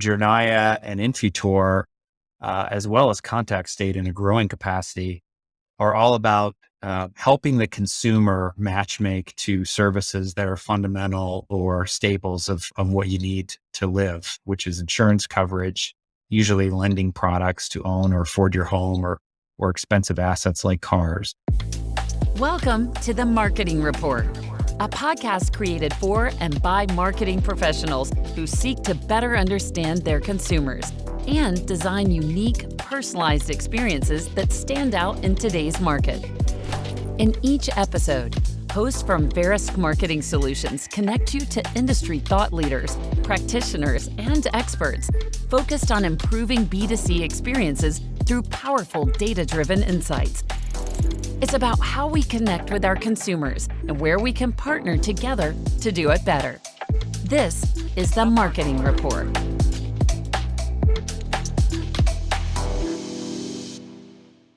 Jornaya and Infutor, as well as Contact State in a growing capacity, are all about helping the consumer matchmake to services that are fundamental or staples of what you need to live, which is insurance coverage, usually lending products to own or afford your home or expensive assets like cars. Welcome to the Marketing Rapport, a podcast created for and by marketing professionals who seek to better understand their consumers and design unique, personalized experiences that stand out in today's market. In each episode, hosts from Verisk Marketing Solutions connect you to industry thought leaders, practitioners, and experts focused on improving B2C experiences through powerful data-driven insights. It's about how we connect with our consumers and where we can partner together to do it better. This is the Marketing Rapport.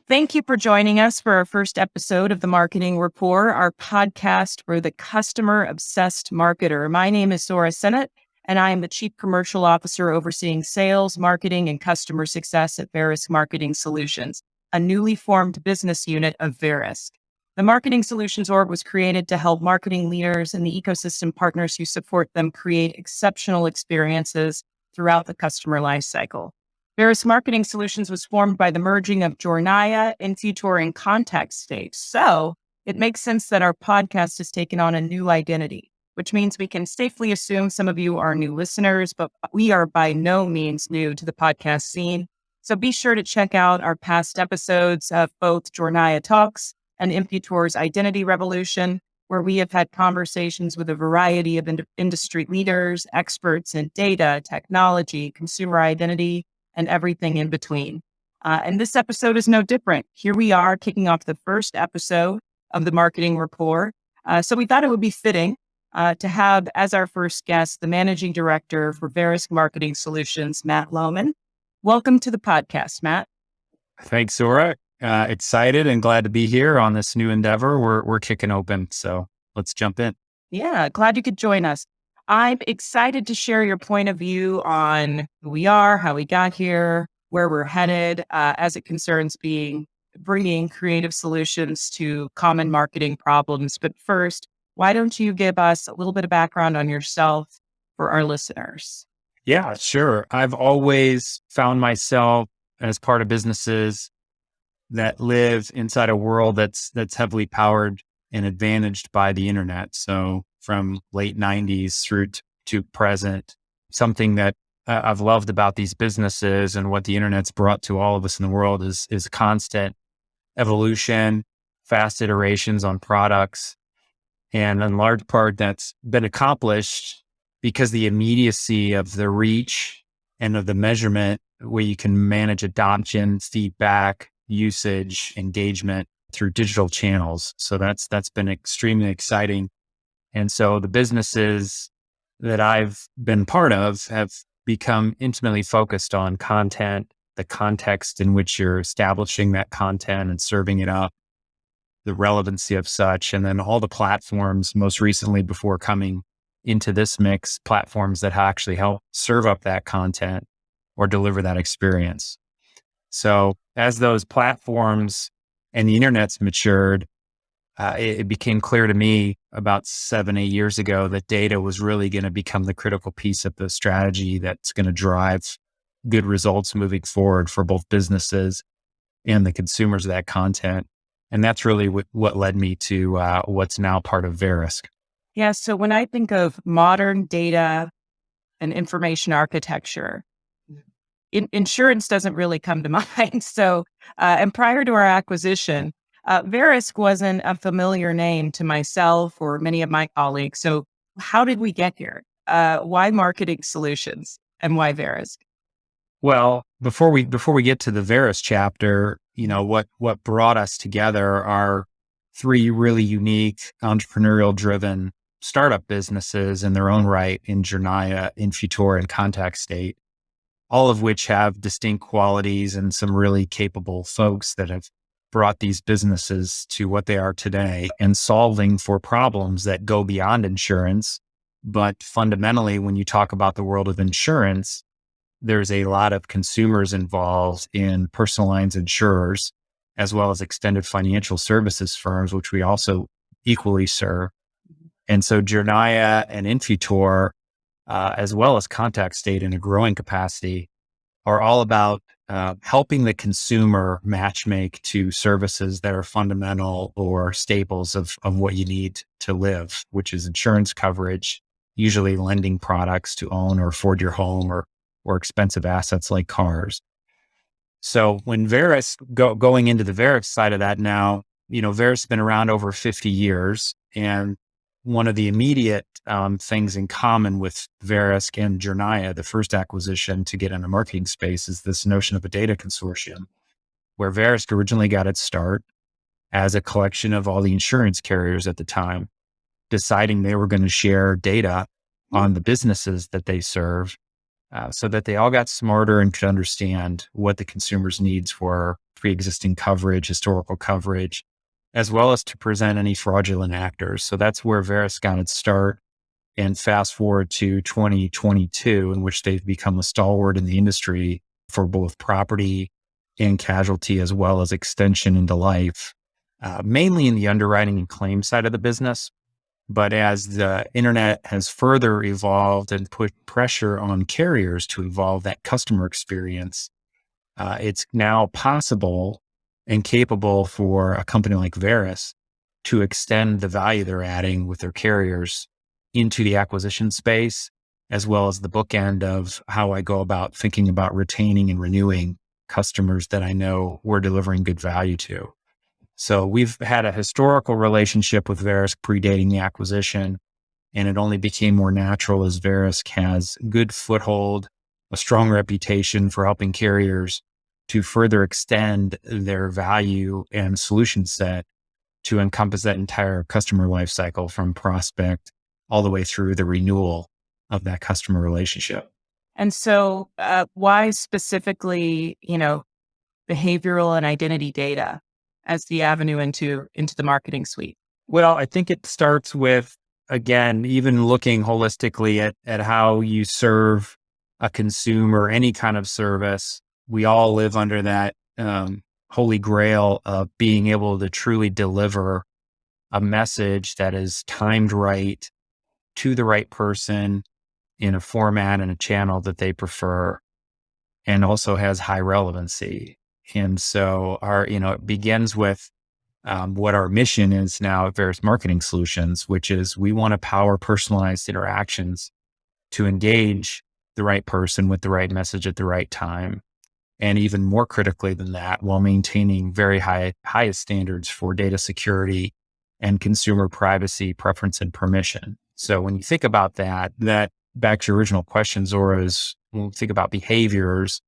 Thank you for joining us for our first episode of the Marketing Rapport, our podcast for the customer-obsessed marketer. My name is Zora Senat, and I am the Chief Commercial Officer overseeing sales, marketing, and customer success at Verisk Marketing Solutions, a newly formed business unit of Verisk. The Marketing Solutions org was created to help marketing leaders and the ecosystem partners who support them create exceptional experiences throughout the customer lifecycle. Verisk Marketing Solutions was formed by the merging of Jornaya, Infutor, and Contact State. So it makes sense that our podcast has taken on a new identity, which means we can safely assume some of you are new listeners, but we are by no means new to the podcast scene. So be sure to check out our past episodes of both Jornaya Talks and Infutor's Identity Revolution, where we have had conversations with a variety of industry leaders, experts in data, technology, consumer identity, and everything in between. And this episode is no different. Here we are kicking off the first episode of the Marketing Rapport. So we thought it would be fitting to have as our first guest, the Managing Director for Verisk Marketing Solutions, Matt Lohman. Welcome to the podcast, Matt. Thanks, Zora. Excited and glad to be here on this new endeavor. We're kicking open, so let's jump in. Yeah, glad you could join us. I'm excited to share your point of view on who we are, how we got here, where we're headed, as it concerns bringing creative solutions to common marketing problems. But first, why don't you give us a little bit of background on yourself for our listeners? Yeah, sure. I've always found myself as part of businesses that live inside a world that's heavily powered and advantaged by the internet. So from late 90s through to present, something that I've loved about these businesses and what the internet's brought to all of us in the world is constant evolution, fast iterations on products. And in large part, that's been accomplished because the immediacy of the reach and of the measurement, where you can manage adoption, feedback, usage, engagement through digital channels. So that's been extremely exciting. And so the businesses that I've been part of have become intimately focused on content, the context in which you're establishing that content and serving it up, the relevancy of such, and then all the platforms, most recently before coming into this mix, platforms that actually help serve up that content or deliver that experience. So as those platforms and the internet's matured, it became clear to me about 7-8 years ago that data was really going to become the critical piece of the strategy that's going to drive good results moving forward for both businesses and the consumers of that content. And that's really what led me to what's now part of Verisk. Yeah, so when I think of modern data and information architecture, insurance doesn't really come to mind. So, and prior to our acquisition, Verisk wasn't a familiar name to myself or many of my colleagues. So how did we get here? Why Marketing Solutions and why Verisk? Well, before we get to the Verisk chapter, what brought us together are 3 really unique entrepreneurial driven startup businesses in their own right in Jornaya, Infutor, and Contact State, all of which have distinct qualities and some really capable folks that have brought these businesses to what they are today and solving for problems that go beyond insurance. But fundamentally, when you talk about the world of insurance, there's a lot of consumers involved in personal lines insurers, as well as extended financial services firms, which we also equally serve. And so Jornaya and Infutor, as well as Contact State in a growing capacity, are all about helping the consumer matchmake to services that are fundamental or staples of what you need to live, which is insurance coverage, usually lending products to own or afford your home or expensive assets like cars. So when Verisk, going into the Verisk side of that now, Verisk's been around over 50 years. And one of the immediate things in common with Verisk and Jornaya, the first acquisition to get in the marketing space, is this notion of a data consortium, where Verisk originally got its start as a collection of all the insurance carriers at the time, deciding they were going to share data on the businesses that they serve, so that they all got smarter and could understand what the consumer's needs were, pre-existing coverage, historical coverage, as well as to present any fraudulent actors. So that's where Verisk got its start. And fast forward to 2022, in which they've become a stalwart in the industry for both property and casualty, as well as extension into life, mainly in the underwriting and claim side of the business. But as the internet has further evolved and put pressure on carriers to evolve that customer experience, it's now possible and capable for a company like Verisk to extend the value they're adding with their carriers into the acquisition space, as well as the bookend of how I go about thinking about retaining and renewing customers that I know we're delivering good value to. So we've had a historical relationship with Verisk predating the acquisition, and it only became more natural as Verisk has good foothold, a strong reputation for helping carriers to further extend their value and solution set to encompass that entire customer life cycle from prospect all the way through the renewal of that customer relationship. And so why specifically, behavioral and identity data as the avenue into the marketing suite? Well, I think it starts with, again, even looking holistically at how you serve a consumer, any kind of service. We all live under that holy grail of being able to truly deliver a message that is timed right to the right person in a format and a channel that they prefer, and also has high relevancy. And so it begins with what our mission is now at Verisk Marketing Solutions, which is we want to power personalized interactions to engage the right person with the right message at the right time. And even more critically than that, while maintaining very highest standards for data security and consumer privacy, preference, and permission. So when you think about that back to your original question, Zora, is when we think about behaviors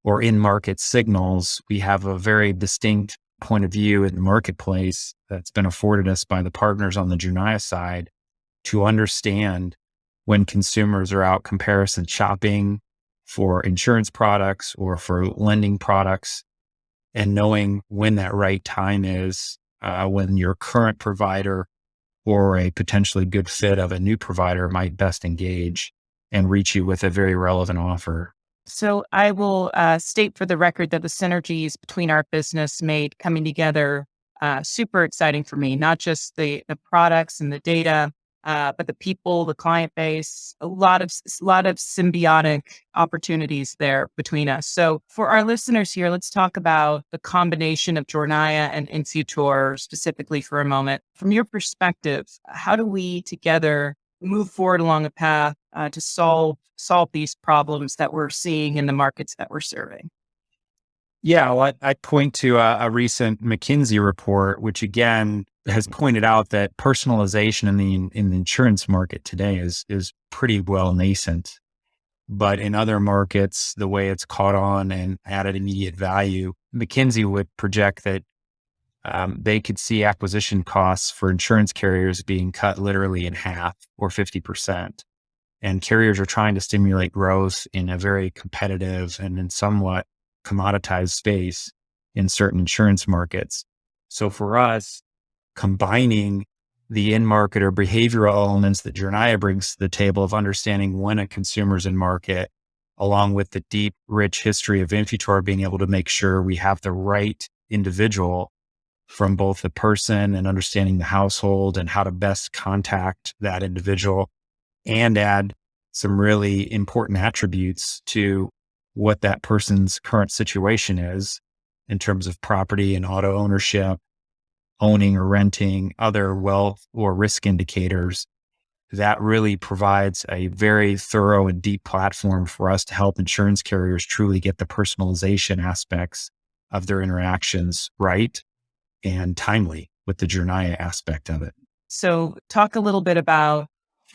or in-market signals, we have a very distinct point of view in the marketplace that's been afforded us by the partners on the Jornaya side to understand when consumers are out comparison shopping for insurance products or for lending products, and knowing when that right time is, when your current provider or a potentially good fit of a new provider might best engage and reach you with a very relevant offer. So I will state for the record that the synergies between our business made coming together super exciting for me, not just the products and the data, but the people, the client base, a lot of symbiotic opportunities there between us. So for our listeners here, let's talk about the combination of Jornaya and Infutor specifically for a moment. From your perspective, how do we together move forward along a path to solve these problems that we're seeing in the markets that we're serving? Yeah, well, I point to a recent McKinsey report, which again has pointed out that personalization in the insurance market today is pretty well nascent. But in other markets, the way it's caught on and added immediate value, McKinsey would project that they could see acquisition costs for insurance carriers being cut literally in half or 50%. And carriers are trying to stimulate growth in a very competitive and in somewhat commoditized space in certain insurance markets. So for us, combining the in-market or behavioral elements that Jornaya brings to the table of understanding when a consumer's in market along with the deep, rich history of Infutor, being able to make sure we have the right individual from both the person and understanding the household and how to best contact that individual, and add some really important attributes to what that person's current situation is in terms of property and auto ownership, owning or renting, other wealth or risk indicators. That really provides a very thorough and deep platform for us to help insurance carriers truly get the personalization aspects of their interactions right and timely with the Jornaya aspect of it. So talk a little bit about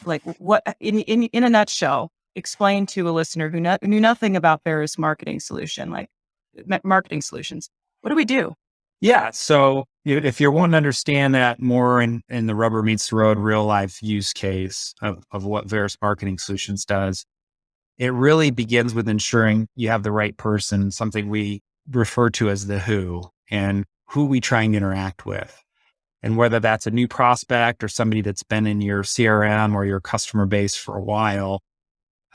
like what in a nutshell, explain to a listener who knew nothing about Verisk Marketing Solutions. What do we do? Yeah. So if you're wanting to understand that more in the rubber meets the road real life use case of what Verisk Marketing Solutions does, it really begins with ensuring you have the right person, something we refer to as the who, and who we try and interact with. And whether that's a new prospect or somebody that's been in your CRM or your customer base for a while,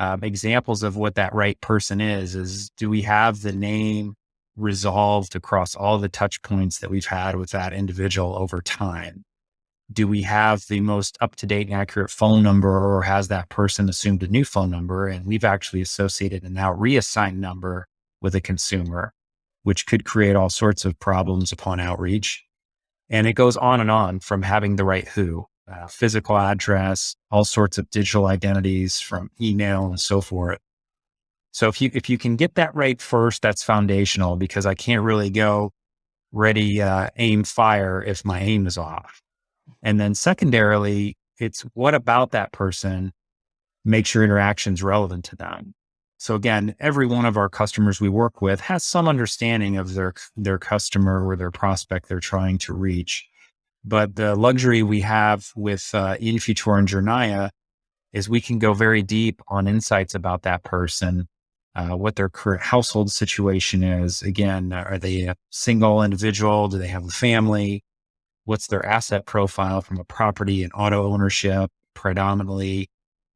examples of what that right person is do we have the name resolved across all the touch points that we've had with that individual over time? Do we have the most up-to-date and accurate phone number, or has that person assumed a new phone number and we've actually associated a now reassigned number with a consumer, which could create all sorts of problems upon outreach? And it goes on from having the right who, physical address, all sorts of digital identities from email and so forth. So if you can get that right first, that's foundational, because I can't really go ready, aim, fire if my aim is off. And then secondarily, it's what about that person makes your interactions relevant to them. So again, every one of our customers we work with has some understanding of their customer or their prospect they're trying to reach. But the luxury we have with Infutor and Jornaya is we can go very deep on insights about that person, what their current household situation is. Again, are they a single individual? Do they have a family? What's their asset profile from a property and auto ownership predominantly?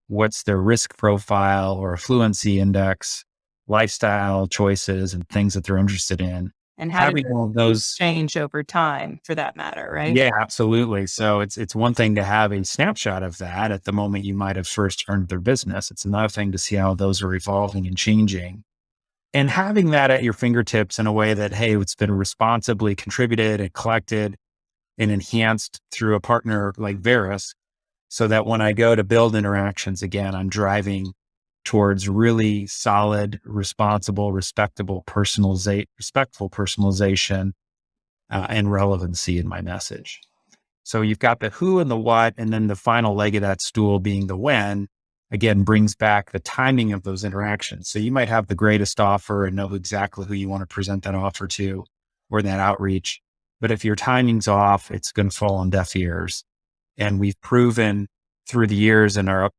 What's their risk profile or affluency index, lifestyle choices, and things that they're interested in. And how Having all of those change over time, for that matter, right? Yeah, absolutely. So it's one thing to have a snapshot of that at the moment you might have first earned their business. It's another thing to see how those are evolving and changing. And having that at your fingertips in a way that, hey, it's been responsibly contributed and collected and enhanced through a partner like Verisk, so that when I go to build interactions again, I'm driving towards really solid, responsible, respectful personalization and relevancy in my message. So you've got the who and the what, and then the final leg of that stool being the when, again, brings back the timing of those interactions. So you might have the greatest offer and know exactly who you want to present that offer to or that outreach. But if your timing's off, it's going to fall on deaf ears. And we've proven through the years in our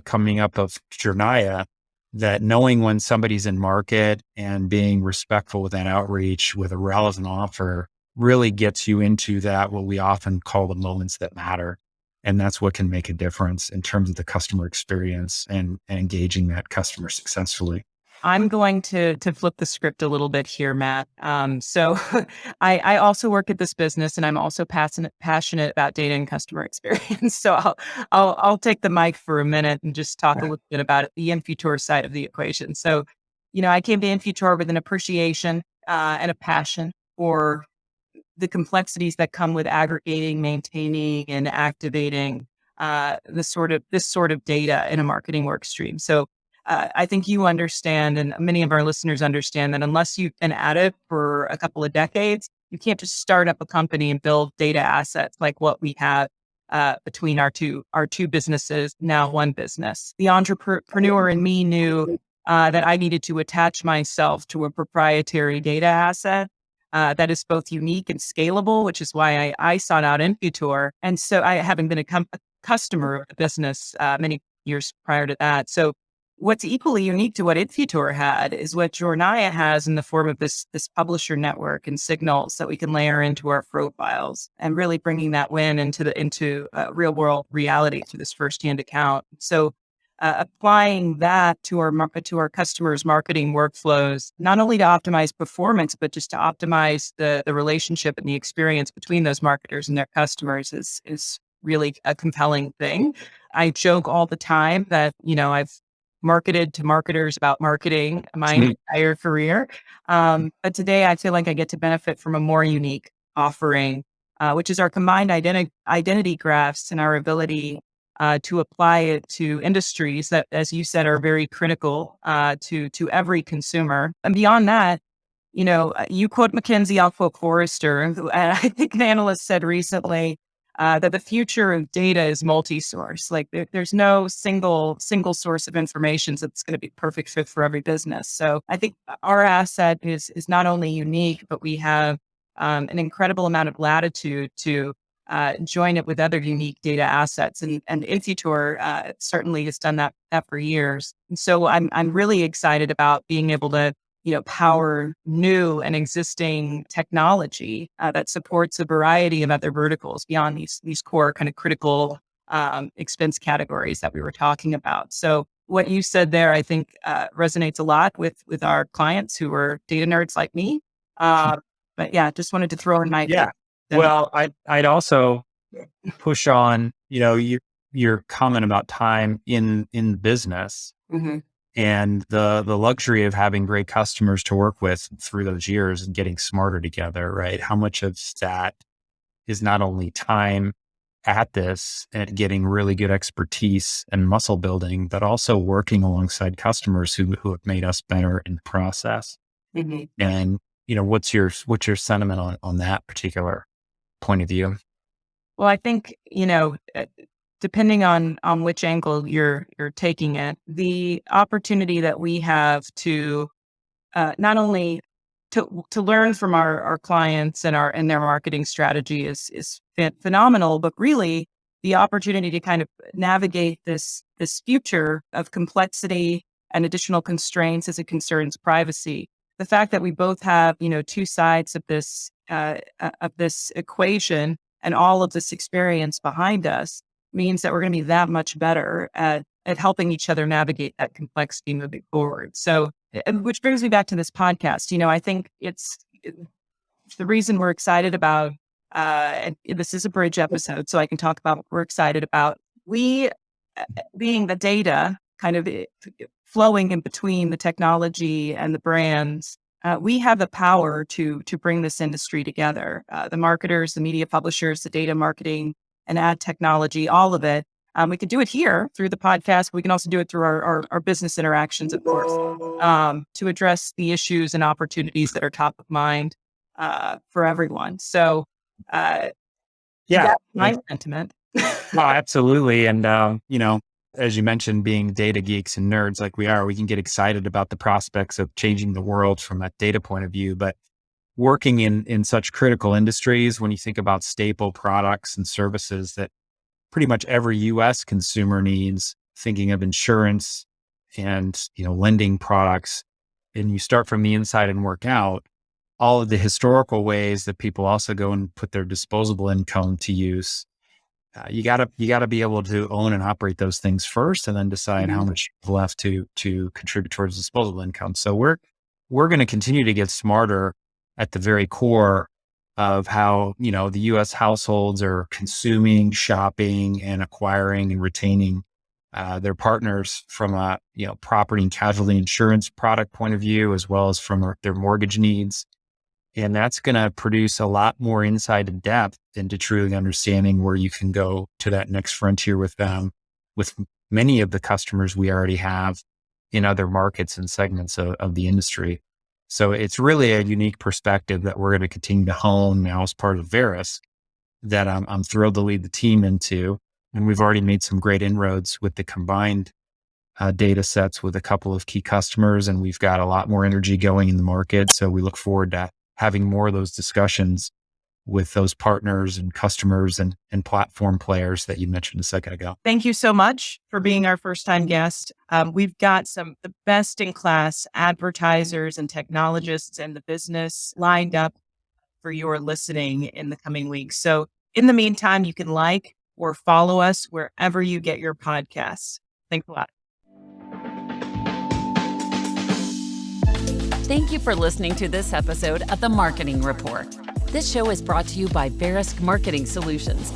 coming up of Jornaya that knowing when somebody's in market and being respectful with that outreach with a relevant offer really gets you into that, what we often call the moments that matter. And that's what can make a difference in terms of the customer experience and engaging that customer successfully. I'm going to flip the script a little bit here, Matt. So I also work at this business, and I'm also passionate about data and customer experience. So I'll take the mic for a minute and just talk a little bit about the Infutor side of the equation. So, I came to Infutor with an appreciation and a passion for the complexities that come with aggregating, maintaining, and activating this sort of data in a marketing work stream. So I think you understand, and many of our listeners understand, that unless you've been at it for a couple of decades, you can't just start up a company and build data assets like what we have between our two businesses, now one business. The entrepreneur in me knew that I needed to attach myself to a proprietary data asset that is both unique and scalable, which is why I sought out Infutor. And so I, having been a customer of the business many years prior to that. So what's equally unique to what Infutor had is what Jornaya has in the form of this publisher network and signals that we can layer into our profiles, and really bringing that win into real world reality through this firsthand account. So applying that to our customers' marketing workflows, not only to optimize performance, but just to optimize the relationship and the experience between those marketers and their customers is really a compelling thing. I joke all the time that, I've marketed to marketers about marketing my entire career. But today I feel like I get to benefit from a more unique offering, which is our combined identity graphs and our ability to apply it to industries that, as you said, are very critical to every consumer. And beyond that, you quote McKinsey, I'll quote Forrester, and I think an analyst said recently that the future of data is multi-source. Like there's no single source of information that's going to be perfect fit for every business. So I think our asset is not only unique, but we have an incredible amount of latitude to join it with other unique data assets, and Infutor certainly has done that for years. And so I'm really excited about being able to power new and existing technology that supports a variety of other verticals beyond these core kind of critical expense categories that we were talking about. So what you said there, I think, resonates a lot with our clients who are data nerds like me. But yeah, just wanted to throw in my Yeah. Well, I'd also push on, your comment about time in business. Mhm. And the luxury of having great customers to work with through those years and getting smarter together, right? How much of that is not only time at this and getting really good expertise and muscle building, but also working alongside customers who have made us better in the process. Mhm. And, what's your sentiment on that particular point of view? Well, I think, depending on which angle you're taking it, the opportunity that we have to not only to learn from our clients and their marketing strategy is phenomenal, but really the opportunity to kind of navigate this future of complexity and additional constraints as it concerns privacy. The fact that we both have two sides of this equation and all of this experience behind us means that we're going to be that much better at helping each other navigate that complexity moving forward. So, which brings me back to this podcast. I think it's the reason we're excited about, and this is a bridge episode, so I can talk about what we're excited about. We, being the data kind of flowing in between the technology and the brands, we have the power to bring this industry together. The marketers, the media publishers, the data marketing and ad technology, all of it. We can do it here through the podcast. We can also do it through our business interactions, of course, to address the issues and opportunities that are top of mind for everyone. So, Yeah, that's my sentiment. no, absolutely. And, as you mentioned, being data geeks and nerds like we are, we can get excited about the prospects of changing the world from that data point of view. But working in such critical industries, when you think about staple products and services that pretty much every US consumer needs, thinking of insurance and, lending products, and you start from the inside and work out all of the historical ways that people also go and put their disposable income to use. You gotta be able to own and operate those things first, and then decide how much left to contribute towards disposable income. So we're going to continue to get smarter at the very core of how the U.S. households are consuming, shopping, and acquiring and retaining their partners from a property and casualty insurance product point of view, as well as from their mortgage needs. And that's going to produce a lot more insight and depth into truly understanding where you can go to that next frontier with them, with many of the customers we already have in other markets and segments of the industry. So it's really a unique perspective that we're going to continue to hone now as part of Verisk that I'm thrilled to lead the team into. And we've already made some great inroads with the combined data sets with a couple of key customers, and we've got a lot more energy going in the market. So we look forward to having more of those discussions with those partners and customers and platform players that you mentioned a second ago. Thank you so much for being our first time guest. We've got the best in class advertisers and technologists in the business lined up for your listening in the coming weeks. So in the meantime, you can like or follow us wherever you get your podcasts. Thanks a lot. Thank you for listening to this episode of the Marketing Rapport. This show is brought to you by Verisk Marketing Solutions,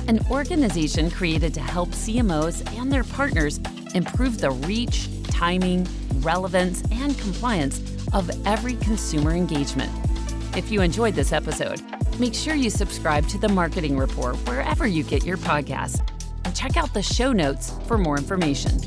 an organization created to help CMOs and their partners improve the reach, timing, relevance, and compliance of every consumer engagement. If you enjoyed this episode, make sure you subscribe to the Marketing Rapport wherever you get your podcasts, and check out the show notes for more information.